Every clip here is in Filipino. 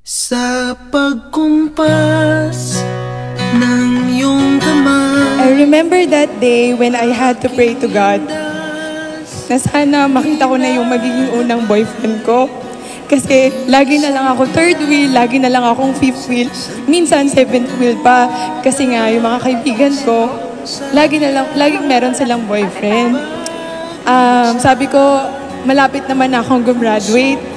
Sa pagkumpas ng iyong kamay, I remember that day when I had to pray to God na sana makita ko na yung magiging unang boyfriend ko. Kasi lagi na lang ako third wheel, lagi na lang akong fifth wheel, minsan seventh wheel pa. Kasi nga yung mga kaibigan ko, laging meron silang boyfriend. Sabi ko, malapit naman akong gumraduate.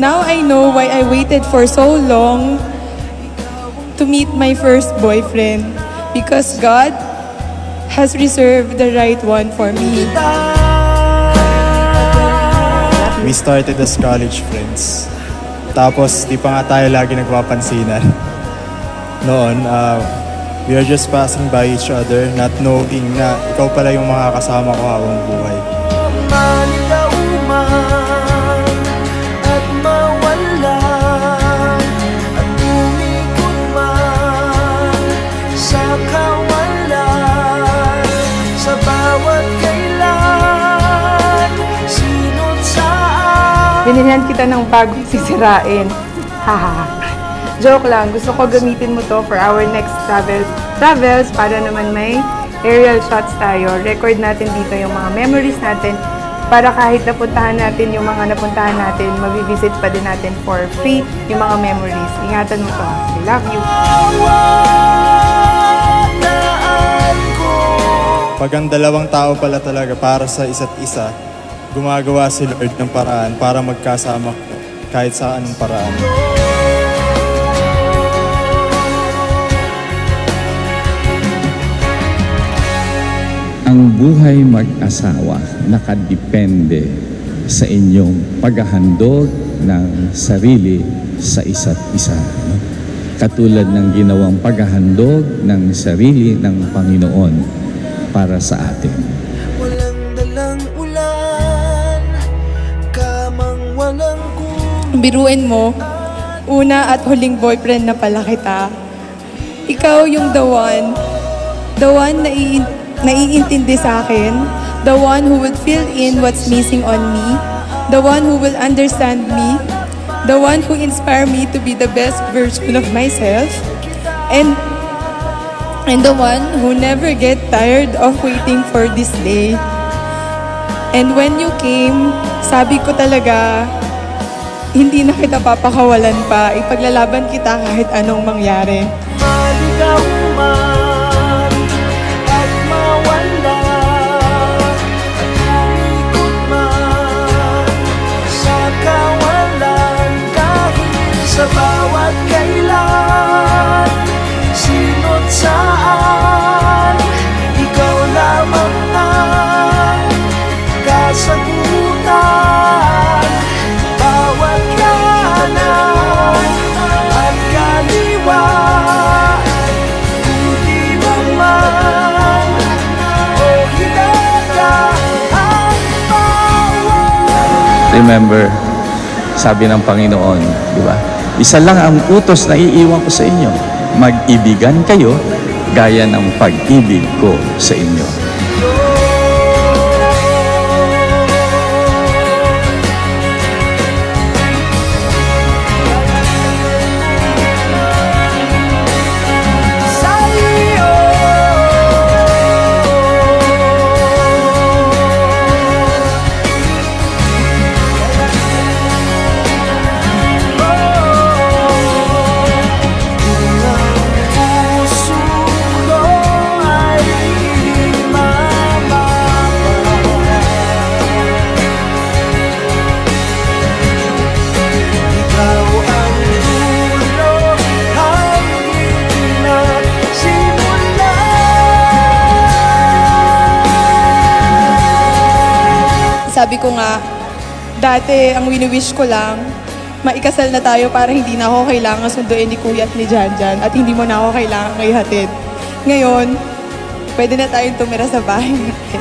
Now I know why I waited for so long to meet my first boyfriend. Because God has reserved the right one for me. We started as college friends. Tapos, di pa nga tayo lagi nagpapansinan. Noon, we are just passing by each other, not knowing na ikaw pala yung makakasama ko habang buhay. Binilhan kita ng bagong sisirain. Haha. Joke lang. Gusto ko gamitin mo to for our next travels para naman may aerial shots tayo. Record natin dito yung mga memories natin para kahit napuntahan natin yung mga napuntahan natin, mabivisit pa din natin for free yung mga memories. Ingatan mo to. I love you. Pag ang dalawang tao pala talaga para sa isa't isa, gumagawa si Lord ng paraan para magkasama kahit sa anong paraan. Ang buhay mag-asawa nakadepende sa inyong paghahandog ng sarili sa isa't isa. Katulad ng ginawang paghahandog ng sarili ng Panginoon para sa atin. Biruin mo, una at huling boyfriend na pala kita. Ikaw yung the one na naiintindi sa akin, the one who will fill in what's missing on me, the one who will understand me, the one who inspire me to be the best version of myself, and the one who never get tired of waiting for this day. And when you came, sabi ko talaga, hindi na kita papakawalan pa. Ipaglalaban kita kahit anong mangyari. maligaw man at mawala at umikot man sa kawalan, kahit sa bawat kailan, sino't saan, ikaw lamang ang kasagutan. Bawat kanan at kaliwa, hindi naman o hinada ang bawat. Remember, sabi ng Panginoon, di ba? Isa lang ang utos na iiwan ko sa inyo. Mag-ibigan kayo gaya ng pag-ibig ko sa inyo. Sabi ko nga, dati ang wini-wish ko lang, maikasal na tayo para hindi na ako kailangan sunduin ni Kuya at ni Janjan at hindi mo na ako kailangan ihatid. Ngayon, pwede na tayong tumira sa bahay natin.